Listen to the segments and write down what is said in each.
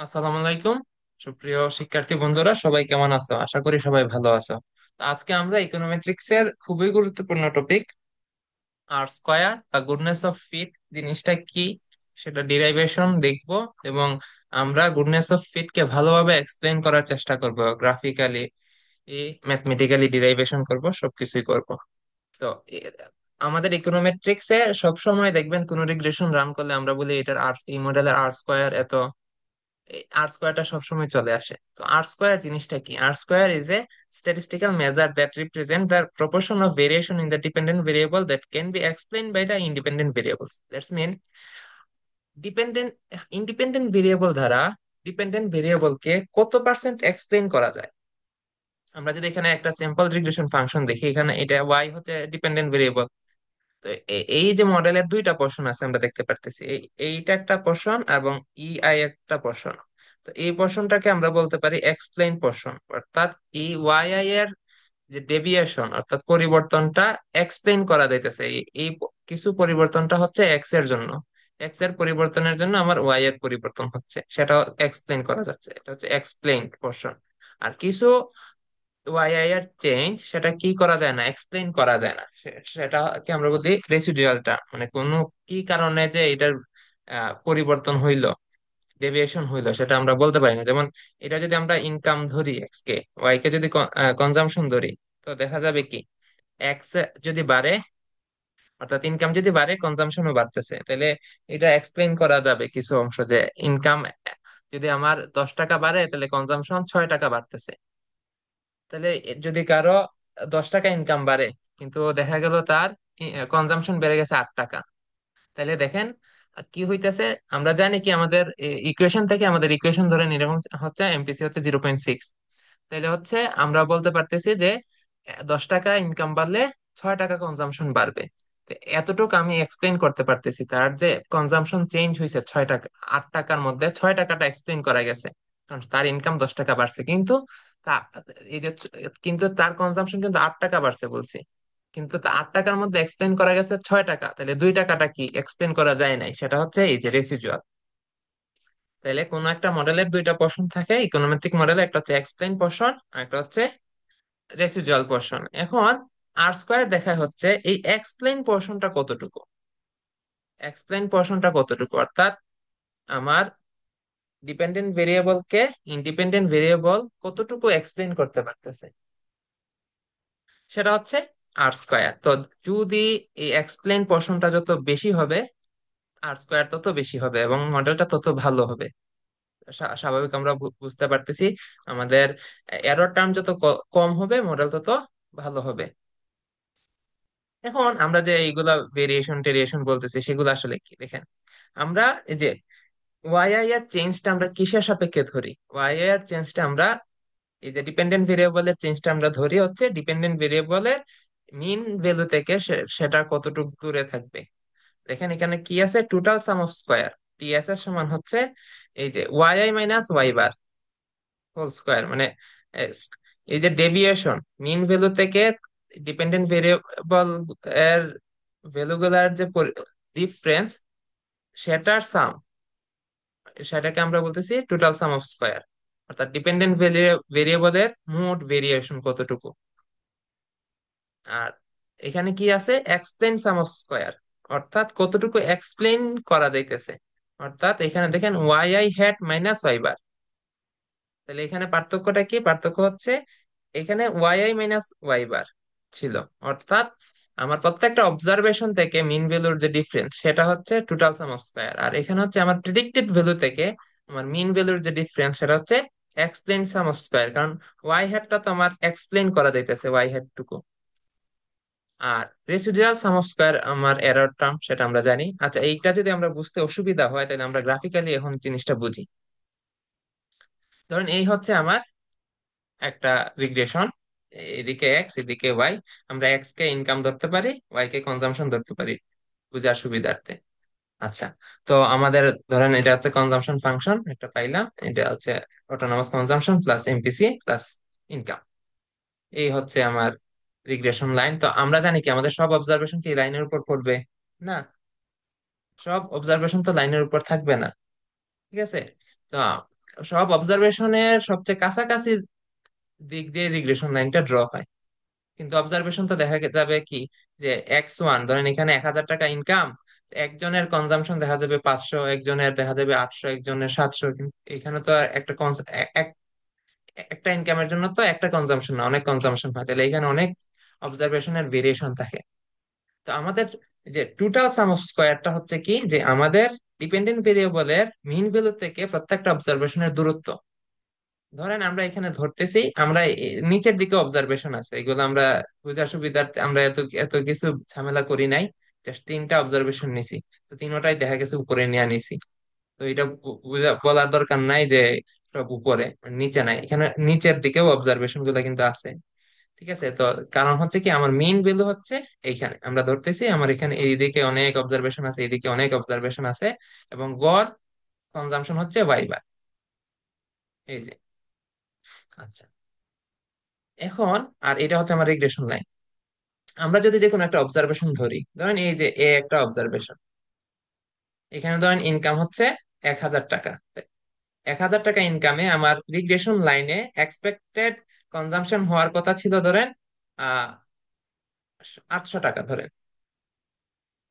আসসালামু আলাইকুম। সুপ্রিয় শিক্ষার্থী বন্ধুরা, সবাই কেমন আছো? আশা করি সবাই ভালো আছো। তো আজকে আমরা ইকোনোমেট্রিক্স এর খুবই গুরুত্বপূর্ণ টপিক আর স্কয়ার বা গুডনেস অফ ফিট জিনিসটা কি সেটা ডিরাইভেশন দেখব। এবং আমরা গুডনেস অফ ফিট কে ভালোভাবে এক্সপ্লেন করার চেষ্টা করব, গ্রাফিক্যালি, ম্যাথমেটিক্যালি ডিরাইভেশন করব, সবকিছুই করব। তো এ- আমাদের ইকোনোমেট্রিক্স এ সবসময় দেখবেন কোন রিগ্রেশন রান করলে আমরা বলি এটার আর, এই মডেলের আর স্কয়ার এত। আর স্কোয়ারটা সবসময় চলে আসে। তো আর স্কোয়ার জিনিসটা কি? R square is a statistical measure that represent the proportion of variation in the dependent variable that can be explained by the independent variables. That's mean dependent independent variable দ্বারা dependent variable কে কত percent explain করা যায়। আমরা যদি এখানে একটা simple regression function দেখি, এখানে এটা y হচ্ছে ডিপেন্ডেন্ট ভেরিয়েবল। তো এই যে মডেলের দুইটা পোর্শন আছে আমরা দেখতে পারতেছি, এইটা একটা পোর্শন এবং আই একটা পোর্শন। তো এই পোর্শনটাকে আমরা বলতে পারি এক্সপ্লেইন পোর্শন, অর্থাৎ এই ওয়াই আই এর যে ডেভিয়েশন অর্থাৎ পরিবর্তনটা এক্সপ্লেইন করা যাইতেছে। কিছু পরিবর্তনটা হচ্ছে এক্স এর জন্য, এক্স এর পরিবর্তনের জন্য আমার ওয়াই এর পরিবর্তন হচ্ছে, সেটা এক্সপ্লেইন করা যাচ্ছে, এটা হচ্ছে এক্সপ্লেইন পোর্শন। আর কিছু ওয়াইআই এর চেঞ্জ, সেটা কি করা যায় না, এক্সপ্লেইন করা যায় না। সেটাকে আমরা বলি রেসিডুয়ালটা, মানে কোনো কি কারণে যে এটার পরিবর্তন হইলো, ডেভিয়েশন হইলো, সেটা আমরা বলতে পারি না। যেমন এটা যদি আমরা ইনকাম ধরি এক্স কে, ওয়াই কে যদি কনজাম্পশন ধরি, তো দেখা যাবে কি এক্স যদি বাড়ে, অর্থাৎ ইনকাম যদি বাড়ে কনজাম্পশনও বাড়তেছে, তাহলে এটা এক্সপ্লেইন করা যাবে কিছু অংশ যে ইনকাম যদি আমার 10 টাকা বাড়ে তাহলে কনজাম্পশন 6 টাকা বাড়তেছে। তাহলে যদি কারো 10 টাকা ইনকাম বাড়ে কিন্তু দেখা গেল তার কনজাম্পশন বেড়ে গেছে 8 টাকা, তাহলে দেখেন কি হইতেছে। আমরা জানি কি আমাদের ইকুয়েশন থেকে, আমাদের ইকুয়েশন ধরে এরকম হচ্ছে, এমপিসি হচ্ছে 0.6। তাহলে হচ্ছে আমরা বলতে পারতেছি যে 10 টাকা ইনকাম বাড়লে 6 টাকা কনজাম্পশন বাড়বে। তো এতটুকু আমি এক্সপ্লেন করতে পারতেছি, তার যে কনজাম্পশন চেঞ্জ হয়েছে 6 টাকা, 8 টাকার মধ্যে 6 টাকাটা এক্সপ্লেন করা গেছে, কারণ তার ইনকাম 10 টাকা বাড়ছে, কিন্তু তা- এই যে কিন্তু তার কনজাম্পশন কিন্তু 8 টাকা বাড়ছে বলছি, কিন্তু তা 8 টাকার মধ্যে এক্সপ্লেন করা গেছে 6 টাকা, তাহলে 2 টাকাটা কি এক্সপ্লেন করা যায় নাই, সেটা হচ্ছে এই যে রেসিজুয়াল। তাহলে কোন একটা মডেলের দুইটা পোর্শন থাকে, ইকোনোমেট্রিক মডেলে একটা হচ্ছে এক্সপ্লেন পোর্শন আর একটা হচ্ছে রেসিডুয়াল পোর্শন। এখন আর স্কোয়ার দেখা হচ্ছে এই এক্সপ্লেইন পোর্শনটা কতটুকু, এক্সপ্লেইন পোর্শনটা কতটুকু, অর্থাৎ আমার ডিপেন্ডেন্ট ভেরিয়েবলকে ইন্ডিপেন্ডেন্ট ভেরিয়েবল কতটুকু এক্সপ্লেইন করতে পারতেছে, সেটা হচ্ছে আর স্কোয়ার। তো যদি এই এক্সপ্লেইন পোর্শনটা যত বেশি হবে, আর স্কোয়ার তত বেশি হবে এবং মডেলটা তত ভালো হবে। স্বাভাবিক, আমরা বুঝতে পারতেছি আমাদের এরর টার্ম যত কম হবে মডেল তত ভালো হবে। এখন আমরা যে এইগুলা ভেরিয়েশন টেরিয়েশন বলতেছি, সেগুলো আসলে কি দেখেন। আমরা এই যে ওয়াইআই এর চেঞ্জটা আমরা কিসের সাপেক্ষে ধরি? ওয়াইআই এর চেঞ্জটা আমরা এই যে ডিপেন্ডেন্ট ভেরিয়েবলের চেঞ্জটা আমরা ধরি হচ্ছে ডিপেন্ডেন্ট ভেরিয়েবলের মিন ভ্যালু থেকে সেটা কতটুকু দূরে থাকবে। দেখেন এখানে কি আছে, total sum of square, TS এর সমান হচ্ছে এই যে y i minus Y bar whole square, মানে এ, এই যে ডেভিয়েশন মিন ভ্যালু থেকে ডিপেন্ডেন্ট ভেরিয়েবল এর ভ্যালুগুলার যে ডিফারেন্স, সেটার সাম, সেটাকে আমরা বলতেছি টোটাল সাম অফ স্কোয়ার। অর্থাৎ ডিপেন্ডেন্ট ভেরিয়েবলের মোট ভেরিয়েশন কতটুকু। আর এখানে কি আছে, এক্সপ্লেন সাম অফ স্কোয়ার, অর্থাৎ কতটুকু এক্সপ্লেন করা যাইতেছে। অর্থাৎ এখানে দেখেন y I hat minus Y bar, তাহলে এখানে পার্থক্যটা কি? পার্থক্য হচ্ছে এখানে Y I minus Y bar ছিল, অর্থাৎ আমার প্রত্যেকটা অবজারভেশন থেকে মিন ভ্যালুর যে ডিফারেন্স সেটা হচ্ছে টোটাল সাম অফ স্কয়ার, আর এখানে হচ্ছে আমার প্রেডিক্টেড ভ্যালু থেকে আমার মিন ভ্যালুর যে ডিফারেন্স সেটা হচ্ছে এক্সপ্লেন সাম অফ স্কয়ার, কারণ ওয়াই হ্যাটটা তো আমার এক্সপ্লেন করা যাইতেছে, ওয়াই হ্যাট টুকু। আর রেসিডুয়াল সাম অফ স্কয়ার আমার এরর টার্ম, সেটা আমরা জানি। আচ্ছা, এইটা যদি আমরা বুঝতে অসুবিধা হয় তাহলে আমরা গ্রাফিক্যালি এখন জিনিসটা বুঝি। ধরেন এই হচ্ছে আমার একটা রিগ্রেশন, এদিকে এক্স এদিকে ওয়াই, আমরা এক্স কে ইনকাম ধরতে পারি, ওয়াই কে কনজাম্পশন ধরতে পারি বুঝার সুবিধার্থে। আচ্ছা, তো আমাদের ধরেন এটা হচ্ছে কনজাম্পশন ফাংশন একটা পাইলাম, এটা হচ্ছে autonomous consumption plus MPC plus income, এই হচ্ছে আমার রিগ্রেশন লাইন। তো আমরা জানি কি আমাদের সব অবজারভেশন কি লাইনের উপর পড়বে? না, সব অবজারভেশন তো লাইনের উপর থাকবে না, ঠিক আছে। তো সব অবজারভেশনের সবচেয়ে কাছাকাছি দিক দিয়ে রিগ্রেশন লাইনটা ড্র হয়। কিন্তু অবজারভেশন তো দেখা যাবে কি, যে X1 ধরেন এখানে 1,000 টাকা ইনকাম, একজনের কনজাম্পশন দেখা যাবে 500, একজনের দেখা যাবে 800, একজনের 700। কিন্তু এখানে তো একটা একটা ইনকামের জন্য তো একটা কনজাম্পশন না, অনেক কনজাম্পশন হয়, তাহলে এখানে অনেক অবজারভেশনের ভেরিয়েশন থাকে। তো আমাদের যে টোটাল সাম অফ স্কোয়ারটা হচ্ছে কি, যে আমাদের ডিপেন্ডেন্ট ভেরিয়েবলের মিন ভ্যালু থেকে প্রত্যেকটা অবজারভেশনের দূরত্ব। ধরেন আমরা এখানে ধরতেছি আমরা নিচের দিকে অবজারভেশন আছে, এগুলো আমরা বোঝার সুবিধার্থে আমরা এত এত কিছু ঝামেলা করি নাই, জাস্ট তিনটা অবজারভেশন নিছি। তো তিনটাই দেখা গেছে উপরে নিয়ে নিছি। তো এটা বলার দরকার নাই যে সব উপরে নিচে নাই, এখানে নিচের দিকেও অবজারভেশন গুলো কিন্তু আছে। ঠিক আছে, তো কারণ হচ্ছে কি আমার মেইন ভ্যালু হচ্ছে এইখানে আমরা ধরতেছি আমার এখানে এইদিকে অনেক অবজারভেশন আছে, এইদিকে অনেক অবজারভেশন আছে, এবং গড় কনজাম্পশন হচ্ছে ওয়াই বার। এই যে, আচ্ছা, এখন আর এটা হচ্ছে আমার রিগ্রেশন লাইন। আমরা যদি যে কোনো একটা অবজারভেশন ধরি, ধরেন এই যে এ একটা অবজারভেশন, এখানে ধরেন ইনকাম হচ্ছে 1,000 টাকা। 1,000 টাকা ইনকামে আমার রিগ্রেশন লাইনে এক্সপেক্টেড কনজাম্পশন হওয়ার কথা ছিল ধরেন 800 টাকা। ধরেন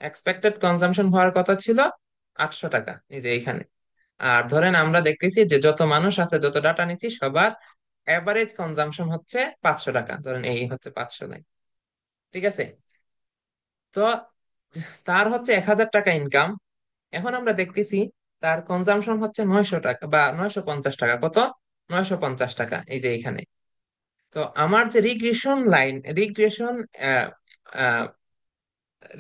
এক্সপেক্টেড কনজাম্পশন হওয়ার কথা ছিল 800 টাকা, এই যে এইখানে। আর ধরেন আমরা দেখতেছি যে যত মানুষ আছে, যত ডাটা নিচ্ছি, সবার এভারেজ কনজাম্পশন হচ্ছে 500 টাকা, ধরেন এই হচ্ছে 500 লাইন। ঠিক আছে, তো তার হচ্ছে 1,000 টাকা ইনকাম। এখন আমরা দেখতেছি তার কনজাম্পশন হচ্ছে 900 টাকা বা 950 টাকা। কত? 950 টাকা, এই যে এখানে। তো আমার যে রিগ্রেশন লাইন,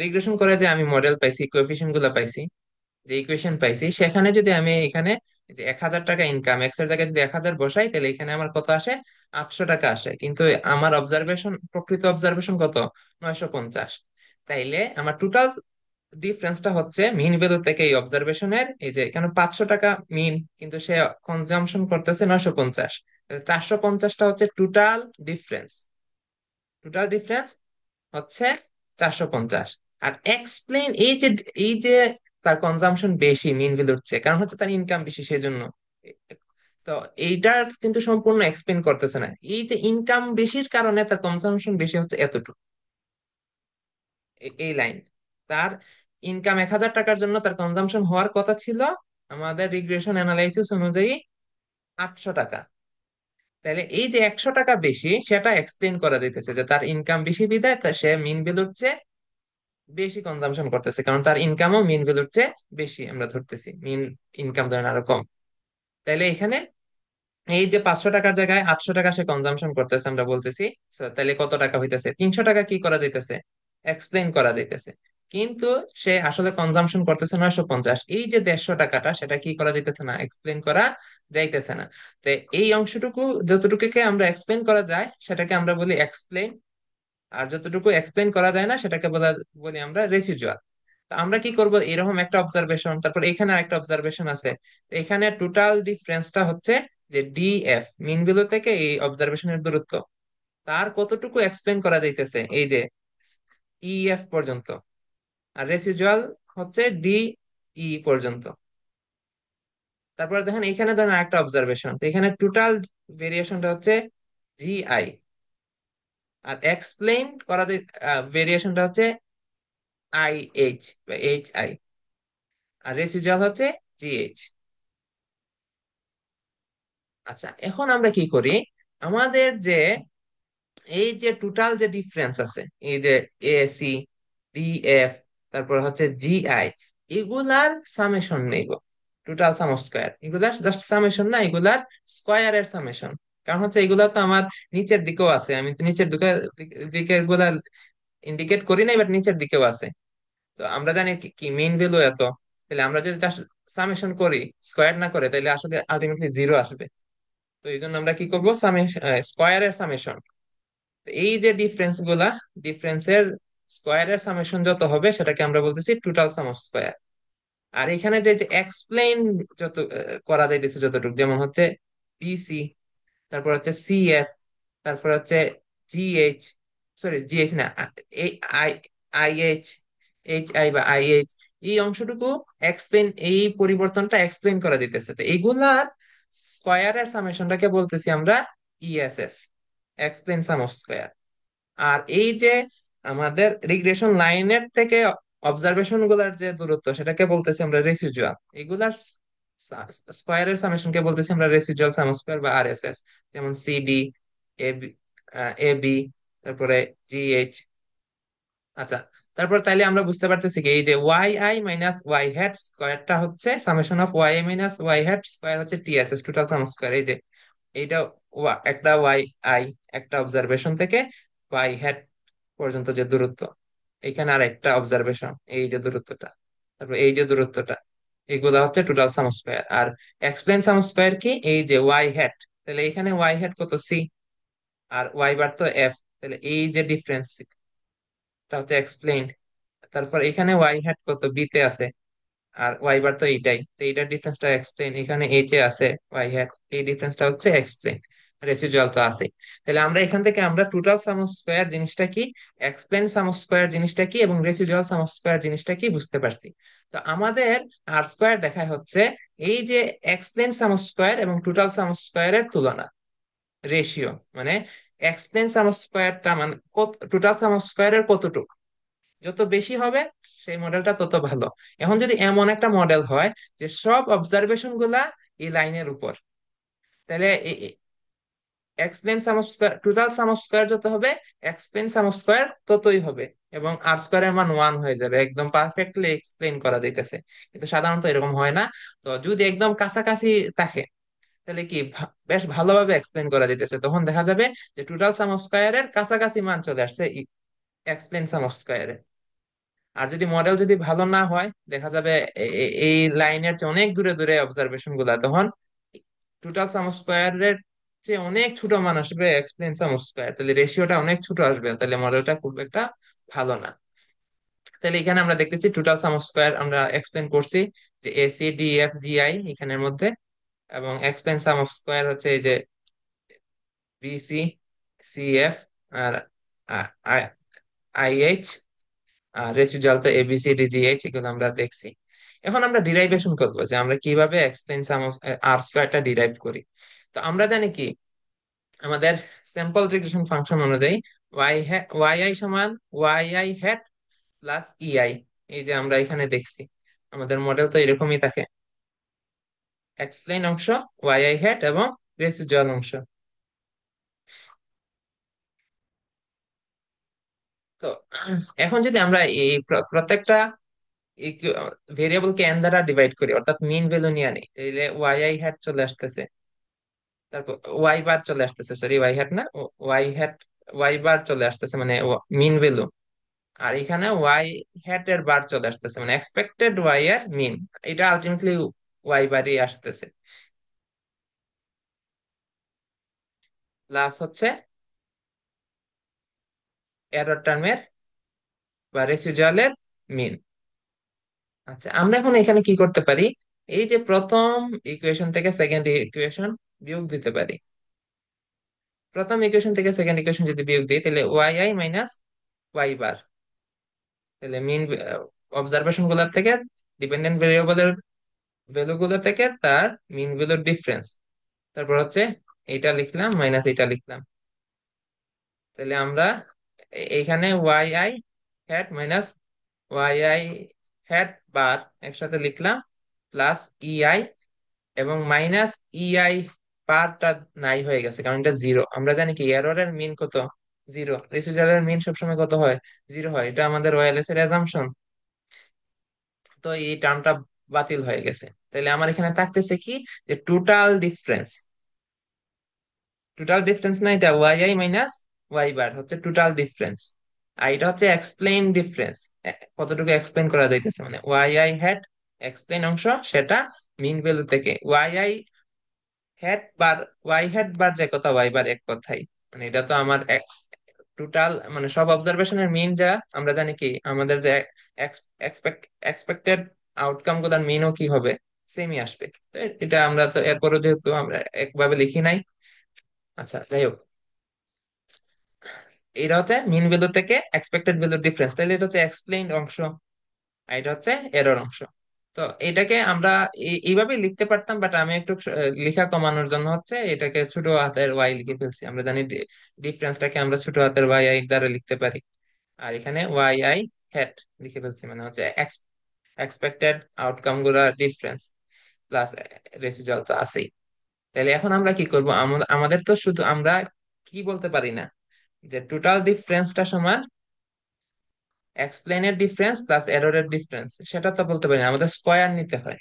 রিগ্রেশন করে যে আমি মডেল পাইছি, কোএফিসিয়েন্ট গুলো পাইছি, যে ইকুয়েশন পাইছি, সেখানে যদি আমি এখানে যে 1,000 টাকা ইনকাম এক্স এর জায়গায় যদি 1,000 বসাই, তাহলে এখানে আমার কত আসে? 800 টাকা আসে। কিন্তু আমার অবজারভেশন, প্রকৃত অবজারভেশন কত? 950। তাইলে আমার টোটাল ডিফারেন্সটা হচ্ছে মিন ভ্যালু থেকে এই অবজারভেশনের, এই যে এখানে 500 টাকা মিন, কিন্তু সে কনজাম্পশন করতেছে 950। 450টা হচ্ছে টোটাল ডিফারেন্স। টোটাল ডিফারেন্স হচ্ছে 450। আর এক্সপ্লেন, এই যে তার কনজাম্পশন বেশি মিন ভ্যালুর চেয়ে, কারণ হচ্ছে তার ইনকাম বেশি সেজন্য। তো এইটা কিন্তু সম্পূর্ণ এক্সপ্লেন করতেছে না, এই যে ইনকাম বেশির কারণে তার কনজাম্পশন বেশি হচ্ছে এতটুকু, এই লাইন। তার ইনকাম 1,000 টাকার জন্য তার কনজাম্পশন হওয়ার কথা ছিল আমাদের রিগ্রেশন অ্যানালাইসিস অনুযায়ী 800 টাকা। তাহলে এই যে 100 টাকা বেশি, সেটা এক্সপ্লেন করা যাইতেছে যে তার ইনকাম বেশি বিধায় সে মিন ভ্যালুর চেয়ে বেশি কনজাম্পশন করতেছে, কারণ তার ইনকামও মিন ভ্যালুর চেয়ে বেশি আমরা ধরতেছি, মিন ইনকাম ধরেন আরো কম। তাইলে এখানে এই যে 500 টাকার জায়গায় 800 টাকা সে কনজাম্পশন করতেছে আমরা বলতেছি। So, তাহলে কত টাকা হইতেছে? 300 টাকা কি করা যাইতেছে? এক্সপ্লেন করা যাইতেছে। কিন্তু সে আসলে কনজাম্পশন করতেছে 950, এই যে 150 টাকাটা সেটা কি করা যাইতেছে না, এক্সপ্লেন করা যাইতেছে না। তো এই অংশটুকু, যতটুকুকে আমরা এক্সপ্লেন করা যায় সেটাকে আমরা বলি এক্সপ্লেন, আর যতটুকু এক্সপ্লেন করা যায় না সেটাকে বলি আমরা রেসিডুয়াল। তো আমরা কি করব, এরকম একটা অবজারভেশন, তারপর এখানে একটা অবজারভেশন আছে, তো এখানে টোটাল ডিফারেন্সটা হচ্ছে যে ডিএফ, মিন বিন্দু থেকে এই অবজারভেশনের দূরত্ব, তার কতটুকু এক্সপ্লেন করা যাইতেছে এই যে ইএফ পর্যন্ত। আর রেসিডুয়াল হচ্ছে ডি ই পর্যন্ত। তারপরে দেখেন এখানে ধরেন একটা অবজারভেশন, তো এখানে টোটাল ভেরিয়েশনটা হচ্ছে জিআই, আর এক্সপ্লেন করা যায় ভেরিয়েশনটা হচ্ছে আই এইচ বা এইচ আই, আর রেসিডুয়াল হচ্ছে জিএইচ। আচ্ছা, এখন আমরা কি করি, আমাদের যে এই যে টোটাল যে ডিফারেন্স আছে, এই যে এ সি ডি এফ, তারপর হচ্ছে জি আই, এগুলার সামেশন নেব। টোটাল সাম অফ স্কয়ার, এগুলার জাস্ট সামেশন না, এগুলার স্কয়ারের সামেশন। কারণ হচ্ছে এগুলা তো আমার নিচের দিকেও আছে, আমি তো নিচের দিকে এগুলা ইন্ডিকেট করি নাই, বাট নিচের দিকেও আছে। তো আমরা জানি কি কি মেইন ভ্যালু এত, তাহলে আমরা যদি জাস্ট সামেশন করি, স্কয়ার না করে, তাহলে আসলে আলটিমেটলি জিরো আসবে। তো এই জন্য আমরা কি করবো, স্কয়ারের সামেশন। এই যে ডিফারেন্স গুলা, ডিফারেন্সের স্কয়ারের সামেশন যত হবে সেটাকে আমরা বলতেছি টোটাল সাম অফ স্কয়ার। আর এখানে যে যে এক্সপ্লেইন যত করা যাইতেছে যতটুকু, যেমন হচ্ছে বিসি, তারপর হচ্ছে সিএফ, তারপর হচ্ছে জিএইচ, সরি জিএইচ না, আই আইএইচ, এইচ আই বা আইএইচ, এই অংশটুকু এক্সপ্লেন, এই পরিবর্তনটা এক্সপ্লেন করা দিতেছে। তো এইগুলার স্কয়ারের সামেশনটাকে বলতেছি আমরা ESS, explain sum of square. আর এই যে আমাদের রিগ্রেশন লাইনের থেকে অবজারভেশন গুলার যে দূরত্ব সেটাকে বলতেছি আমরা রেসিডুয়াল। এগুলার স্কয়ারের সামেশনকে বলতেছি আমরা রেসিডুয়াল সাম স্কয়ার বা আরএসএস। যেমন সিডি, এবি, এবি, তারপরে জিএইচ। আচ্ছা, তারপর তাইলে আমরা বুঝতে পারতেছি কি এই যে y I minus Y hat স্কয়ারটা হচ্ছে summation of Y I minus Y hat square হচ্ছে টিএসএস, টোটাল সাম স্কয়ার। এই যে এইটা একটা ওয়াই আই, একটা অবজারভেশন থেকে ওয়াই হ্যাট পর্যন্ত যে দূরত্ব, এখানে আর একটা অবজারভেশন, এই যে দূরত্বটা, তারপর এই যে দূরত্বটা, এগুলা হচ্ছে টোটাল সাম স্কয়ার। আর এক্সপ্লেন সাম স্কয়ার কি, এই যে ওয়াই হ্যাট, তাহলে এখানে ওয়াই হ্যাট কত সি, আর ওয়াই বার তো এফ, তাহলে এই যে ডিফারেন্স হচ্ছে এক্সপ্লেইন। তারপর এখানে ওয়াই হ্যাট কত বি তে আছে, আর ওয়াই বার তো এইটাই, তো এইটার ডিফারেন্সটা এক্সপ্লেইন। এখানে এইচ এ আছে ওয়াই হ্যাট, এই ডিফারেন্সটা হচ্ছে এক্সপ্লেইন। রেসিডুয়াল তো আছে। তাহলে আমরা এখান থেকে আমরা টোটাল সাম অফ স্কয়ার জিনিসটা কি, এক্সপ্লেইন সাম অফ স্কয়ার জিনিসটা কি, এবং রেসিডুয়াল সাম অফ স্কয়ার জিনিসটা কি বুঝতে পারছি। তো আমাদের আর স্কয়ার দেখায় হচ্ছে এই যে এক্সপ্লেইন সাম অফ স্কয়ার এবং টোটাল সাম অফ স্কয়ারের তুলনা, রেশিও। মানে এক্সপ্লেইন সাম অফ স্কয়ারটা মানে টোটাল সাম অফ স্কয়ারের কতটুকু, যত বেশি হবে সেই মডেলটা তত ভালো। এখন যদি এমন একটা মডেল হয় যে সব অবজারভেশন গুলা এই লাইনের উপর, তাহলে explain sum of square, total sum of square যত হবে এক্সপ্লেন সাম অফ স্কয়ার ততই হবে, এবং আর স্কয়ারের মান ওয়ান হয়ে যাবে, একদম পারফেক্টলি এক্সপ্লেন করা যাইতেছে। কিন্তু সাধারণত এরকম হয় না। তো যদি একদম কাছাকাছি থাকে তাহলে কি বেশ ভালোভাবে এক্সপ্লেন করা যাইতেছে, তখন দেখা যাবে যে টোটাল সাম অফ স্কয়ারের কাছাকাছি মান চলে আসছে এক্সপ্লেন সাম অফ স্কয়ারে। আর যদি মডেল যদি ভালো না হয়, দেখা যাবে এই লাইনের চেয়ে অনেক দূরে দূরে অবজারভেশন গুলা, তখন টোটাল সাম স্কোয়ারের চেয়ে অনেক ছোট মান আসবে এক্সপ্লেন সাম স্কোয়ার, তাহলে রেশিওটা অনেক ছোট আসবে, তাহলে মডেলটা খুব একটা ভালো না। তাহলে এখানে আমরা দেখতেছি টোটাল সাম স্কোয়ার আমরা এক্সপ্লেন করছি যে AC D F G I এখানের মধ্যে, এবং এক্সপ্লেন সাম অফ স্কোয়ার হচ্ছে এই যে বিসি, সি এফ, আর আই এইচ, আর রেসিডুয়াল তো ABCDGH, এগুলো আমরা দেখছি। এখন আমরা ডিরাইভেশন করবো যে আমরা কিভাবে এক্সপ্লেইন সাম অফ আর স্কয়ারটা ডিরাইভ করি। তো আমরা জানি কি, আমাদের স্যাম্পল রিগ্রেশন ফাংশন অনুযায়ী ওয়াই আই সমান y I hat plus e i. এই যে আমরা এখানে দেখছি আমাদের মডেল তো এরকমই থাকে, এক্সপ্লেইন অংশ ওয়াই আই হ্যাট এবং রেসিডুয়াল অংশ। তো এখন যদি আমরা এই প্রত্যেকটা ভেরিয়েবল কে এন দ্বারা ডিভাইড করি, অর্থাৎ মিন ভ্যালু নিয়ে আনি, তাহলে ওয়াই আই হ্যাট চলে আসতেছে, তারপর ওয়াই বার চলে আসতেছে, সরি ওয়াই হ্যাট না, ওয়াই হ্যাট, ওয়াই বার চলে আসতেছে মানে মিন ভ্যালু। আর এখানে ওয়াই হ্যাট এর বার চলে আসতেছে মানে এক্সপেক্টেড ওয়াই এর মিন, এটা আলটিমেটলি ওয়াই বারই আসতেছে। প্লাস হচ্ছে এরর টার্মের বা রেসিডুয়ালের মিন। আচ্ছা, আমরা এখন এখানে কি করতে পারি, এই যে প্রথম ইকুয়েশন থেকে সেকেন্ড ইকুয়েশন বিয়োগ দিতে পারি। প্রথম ইকুয়েশন থেকে সেকেন্ড ইকুয়েশন যদি বিয়োগ দিই, তাহলে Y I minus Y bar, তাহলে মিন অবজারভেশন গুলোর থেকে ডিপেন্ডেন্ট ভেরিয়েবলের ভ্যালু গুলো থেকে তার মিন ভ্যালুর ডিফারেন্স, তারপর হচ্ছে এটা লিখলাম মাইনাস এটা লিখলাম। তাহলে আমরা এইখানে y I hat minus Y I hat bar একসাথে লিখলাম, প্লাস ইআই, এবং মাইনাস ইআই পারটা নাই হয়ে গেছে কারণ এটা জিরো। আমরা জানি কি এররের মিন কত, জিরো। রেসিডুয়ালের মিন সবসময় কত হয়, জিরো হয়, এটা আমাদের ওএলএস এর অ্যাজাম্পশন। তো এই টার্মটা বাতিল হয়ে গেছে। তাহলে আমার এখানে থাকতেছে কি, যে টোটাল ডিফারেন্স, টোটাল ডিফারেন্স না, এটা Y I minus y bar হচ্ছে টোটাল ডিফারেন্স। আর এটা হচ্ছে এক্সপ্লেইন ডিফারেন্স, কতটুকু এক্সপ্লেইন করা যাইতেছে, মানে ওয়াই আই হ্যাড এক্সপ্লেইন অংশ সেটা মিন ভ্যালু থেকে y i hat bar, y hat bar যে কথা ওয়াই বার এক কথাই, মানে এটা তো আমার টোটাল মানে সব অবজারভেশনের মিন যা আমরা জানি কি আমাদের যে এক্সপেক্টেড আউটকাম গুলার মিনও কি হবে, সেমই আসবে। তো এটা আমরা তো এরপরও যেহেতু আমরা একভাবে লিখি নাই। আচ্ছা, যাই হোক, এটা হচ্ছে মিন ভ্যালু থেকে এক্সপেক্টেড ভ্যালুর ডিফারেন্স, তাহলে এটা হচ্ছে এক্সপ্লেইনড অংশ, আর এটা হচ্ছে এরর অংশ। তো এটাকে আমরা এইভাবে লিখতে পারতাম, বাট আমি একটু লেখা কমানোর জন্য হচ্ছে এটাকে ছোট হাতের ওয়াই লিখে ফেলছি। আমরা জানি ডিফারেন্সটাকে আমরা ছোট হাতের ওয়াই আই দ্বারা লিখতে পারি। আর এখানে ওয়াই আই হ্যাট লিখে ফেলছি, মানে হচ্ছে এক্সপেক্টেড আউটকাম গুলা ডিফারেন্স প্লাস রেসিডুয়াল তো আছেই। তাহলে এখন আমরা কি করব, আমাদের তো শুধু আমরা কি বলতে পারি না যে টোটাল ডিফারেন্সটা সমান এক্সপ্লেনের ডিফারেন্স প্লাস এররের ডিফারেন্স, সেটা তো বলতে পারি না, আমাদের স্কয়ার নিতে হয়।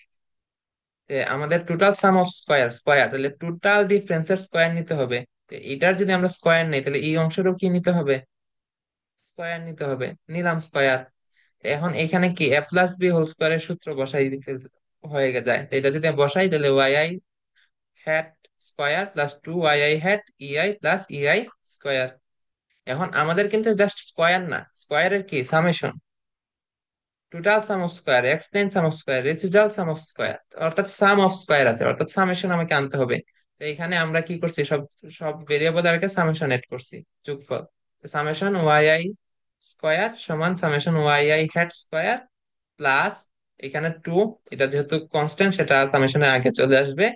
আমাদের total sum of square square, তাহলে টোটাল ডিফারেন্সের স্কয়ার নিতে হবে। তো এটার যদি আমরা স্কয়ার নেই তাহলে এই অংশেরও কি নিতে হবে, স্কয়ার নিতে হবে। নিলাম স্কয়ার। এখন এখানে কি এ প্লাস বি হোল স্কয়ারের সূত্র বসাই হয়ে যায়। তো এটা যদি বসাই তাহলে Y I hat square plus two Y I hat E I plus E I square. এখন আমাদের কিন্তু জাস্ট স্কয়ার না, স্কয়ারের কি summation, total sum of square, explain sum of square, residual sum of square, অর্থাৎ সাম অফ স্কয়ার আছে, অর্থাৎ summation আমাকে আনতে হবে। তো এখানে আমরা কি করছি, সব সব ভেরিয়েবল আর সামেশন এড করছি, যোগফল। সামেশন ওয়াই আই স্কয়ার সমান summation Y I hat square plus এখানে টু, এটা যেহেতু কনস্ট্যান্ট সেটা সামেশনের আগে চলে আসবে,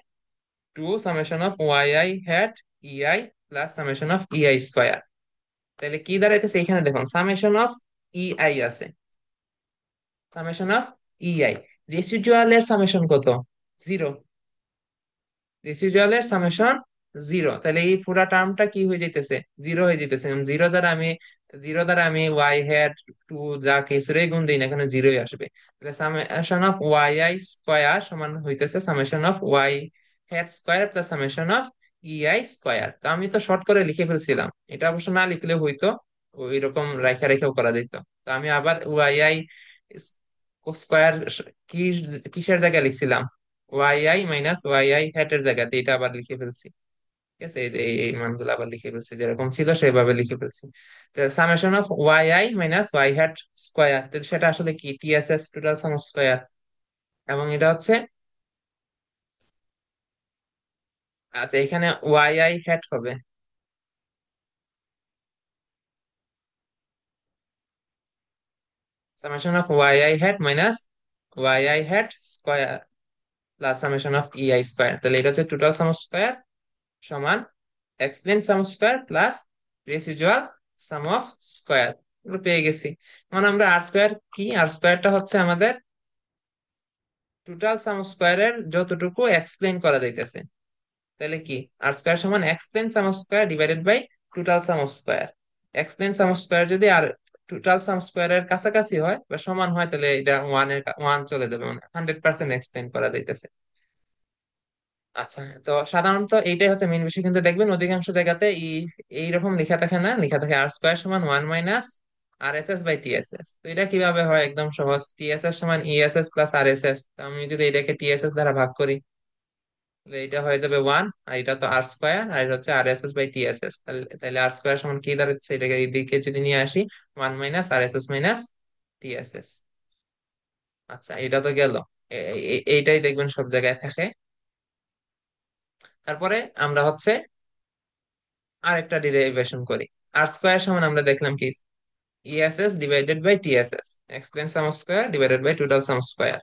two summation of Y I hat E I plus summation of E I square. তাহলে কি দাঁড়াইতেছে, এখানে দেখুন সামেশন অফ ইআই আছে, সামেশন অফ ইআই, রেসিডুয়ালের সামেশন কত, জিরো, রেসিডুয়ালের সামেশন জিরো। তাহলে এই পুরা টার্মটা কি হয়ে যাইতেছে, জিরো হয়ে যাইতেছে। জিরো দ্বারা আমি ওয়াই হ্যাট টু যা কেসরে গুণ দিই না, এখানে জিরোই আসবে। তাহলে summation of Y I square সমান হইতেছে summation of Y hat square plus summation of E I square. তো আমি তো শর্ট করে লিখে ফেলছিলাম, এটা অবশ্য না লিখলে হইতো, ওই রকম রেখা রেখেও করা যেত। তো আমি আবার ওয়াই আই স্কয়ার কি কিসের জায়গায় লিখছিলাম, y I minus Y I hat এর জায়গাতে এটা আবার লিখে ফেলছি। ঠিক আছে, এই যে এই মানগুলো আবার লিখে ফেলছি, যেরকম ছিল সেভাবে লিখে ফেলছি। Summation of Y I minus Y hat square, সেটা আসলে কি TSS, total sum of square. এবং এটা হচ্ছে, আচ্ছা এখানে ওয়াই আই হ্যাট হবে summation of Y I hat minus Y I hat square plus summation of E I square. তাহলে এটা হচ্ছে টোটাল সাম অফ স্কয়ার সমান explain sum square plus residual sum of square. পেয়ে গেছি। এখন আমরা আর স্কয়ার কি, আর স্কয়ারটা হচ্ছে আমাদের টোটাল সাম স্কয়ারের যতটুকু এক্সপ্লেন করা যাইতেছে। তাহলে কি আর স্কয়ার সমান explain sum square divided by total sum square. Explain sum square যদি আর টোটাল সাম স্কয়ারের কাছাকাছি হয় বা সমান হয় তাহলে এটা ওয়ান চলে যাবে, মানে 100% এক্সপ্লেন করা যাইতেছে। আচ্ছা, তো সাধারণত এইটাই হচ্ছে মেইন বিষয়, কিন্তু দেখবেন অধিকাংশ জায়গাতে এইরকম লেখা থাকে না, লেখা থাকে আর স্কয়ার সমান one minus R S S by TSS. তো এটা কিভাবে হয়, একদম সহজ, টিএসএস সমান ESS plus R S S. আমি যদি এটাকে টিএসএস দ্বারা ভাগ করি তাহলে এটা হয়ে যাবে ওয়ান, আর এটা তো আর স্কয়ার, আর এটা হচ্ছে আর এস এস বাই টিএসএস। তাহলে আর স্কয়ার সমান কি দাঁড়াচ্ছে, এটাকে এইদিকে যদি নিয়ে আসি, one minus R S S minus TSS. আচ্ছা এটা তো গেল, এইটাই দেখবেন সব জায়গায় থাকে। তারপরে আমরা হচ্ছে আরেকটা ডেরিভেশন করি। আর স্কয়ার সমান আমরা দেখলাম কি, ESS divided by TSS, explain sum square divided by total sum square.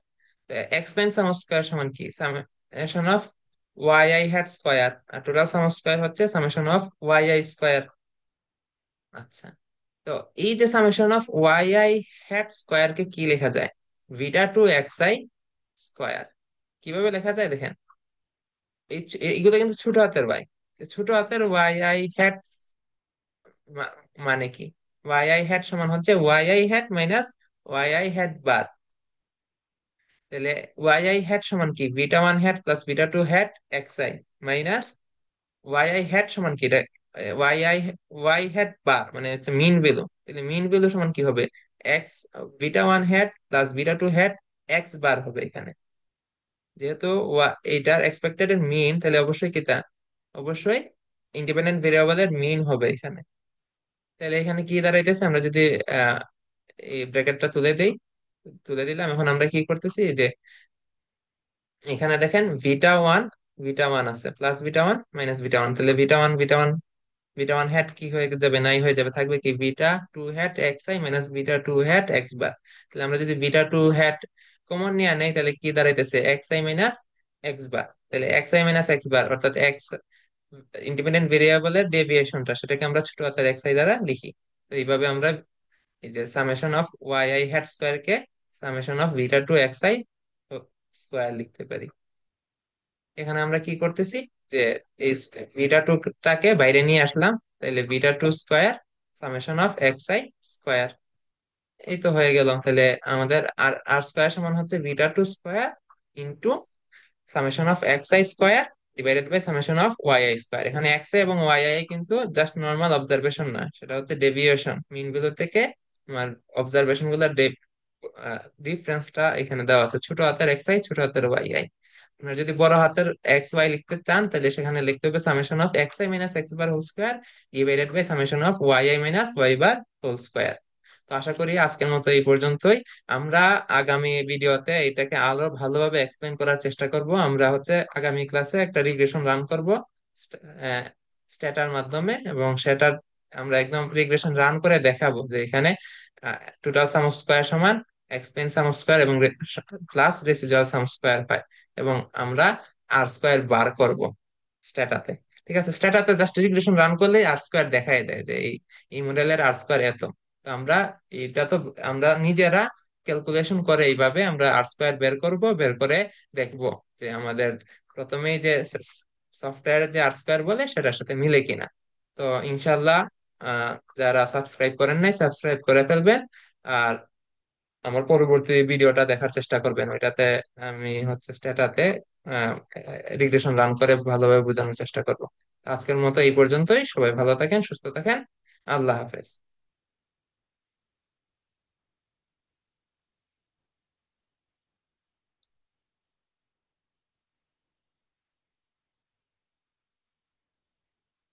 Explain sum square সমান কি, summation of Y I hat square, আর টোটাল সাম স্কয়ার হচ্ছে summation of Y I square. আচ্ছা, তো এই যে summation of Y I hat square কে কি লেখা যায়, beta two x i square. কিভাবে লেখা যায় দেখেন, এইগুলো কিন্তু ছোট হাতের ওয়াই, ছোট হাতের ওয়াই আই হ্যাট মানে কি, ওয়াই আই হ্যাট সমান হচ্ছে y I hat minus Y I hat bar. তাহলে ওয়াই আই হ্যাট সমান কি, beta one hat plus beta two hat x I minus Y I hat সমান কি, y i y hat bar মানে হচ্ছে mean value. তাহলে mean value সমান কি হবে, x beta one hat plus beta two hat x bar হবে এখানে। যেহেতু এইটার এক্সপেক্টেড মিন, তাহলে অবশ্যই কিটা, অবশ্যই ইন্ডিপেন্ডেন্ট ভেরিয়েবলের মিন হবে এখানে। তাহলে এখানে কি দাঁড়াইতেছে, আমরা যদি আহ এই ব্র্যাকেটটা তুলে দেই, তুলে দিলাম। এখন আমরা কি করতেছি যে এখানে দেখেন ভিটা ওয়ান আছে প্লাস ভিটা ওয়ান মাইনাস ভিটা ওয়ান, তাহলে ভিটা ওয়ান হ্যাট কি হয়ে যাবে, নাই হয়ে যাবে, থাকবে কি beta two hat x I minus beta two hat x bar. তাহলে আমরা যদি ভিটা টু হ্যাট কমন নিয়ে নেই, তাহলে কি দাঁড়াইতেছে x I minus X bar. তাহলে এক্স আই মাইনাস এক্স বার অর্থাৎ এক্স ইন্ডিপেন্ডেন্ট ভেরিয়েবলের ডেভিয়েশনটা, সেটাকে আমরা ছোট হাতের এক্স আই দ্বারা লিখি। তো এইভাবে আমরা এই যে summation of Y I hat square কে summation of beta two x I square লিখতে পারি। এখানে আমরা কি করতেছি, যে এই ভিটা টু টাকে বাইরে নিয়ে আসলাম, তাহলে beta two square summation of x I square. এই তো হয়ে গেল। তাহলে আমাদের আর আর স্কোয়ার সমান হচ্ছে beta two square into summation of x I square divided by summation of Y i square. এখানে এক্স আই এবং ওয়াই আই কিন্তু জাস্ট নর্মাল অবজারভেশন না, সেটা হচ্ছে ডেভিয়েশন মিন গুলো থেকে আমার অবজারভেশন গুলোর ডিফারেন্সটা এখানে দেওয়া আছে, ছোট হাতের এক্স আই ছোট হাতের ওয়াই আই। আপনারা যদি বড় হাতের এক্স ওয়াই লিখতে চান তাহলে সেখানে লিখতে হবে summation of x I minus X bar whole square divided by summation of Y I minus Y bar whole square. তো আশা করি আজকের মতো এই পর্যন্তই। আমরা আগামী ভিডিওতে এটাকে আরো ভালোভাবে এক্সপ্লেন করার চেষ্টা করব। আমরা হচ্ছে আগামী ক্লাসে একটা রিগ্রেশন রান করব স্ট্যাটার মাধ্যমে, এবং সেটা আমরা একদম রিগ্রেশন রান করে দেখাবো যে এখানে টোটাল সাম স্কোয়ার সমান এক্সপ্লেন সাম স্কোয়ার এবং প্লাস রেসিডুয়াল সাম স্কোয়ার পাই, এবং আমরা আর স্কোয়ার বার করব স্ট্যাটাতে। ঠিক আছে, স্ট্যাটাতে জাস্ট রিগ্রেশন রান করলেই আর স্কোয়ার দেখাই দেয় যে এই এই মডেলের আর স্কোয়ার এত। তো আমরা এটা তো আমরা নিজেরা ক্যালকুলেশন করে এইভাবে আমরা আর স্কোয়ার বের করব, বের করে দেখব যে আমাদের প্রথমেই যে সফটওয়্যারে যে আর স্কোয়ার বলে সেটার সাথে মিলে কিনা। তো ইনশাল্লাহ আহ যারা সাবস্ক্রাইব করেন নাই সাবস্ক্রাইব করে ফেলবেন, আর আমার পরবর্তী ভিডিওটা দেখার চেষ্টা করবেন। ওইটাতে আমি হচ্ছে স্ট্যাটাতে রিগ্রেশন রান করে ভালোভাবে বোঝানোর চেষ্টা করব। আজকের মতো এই পর্যন্তই। সবাই ভালো থাকেন, সুস্থ থাকেন। আল্লাহ হাফেজ।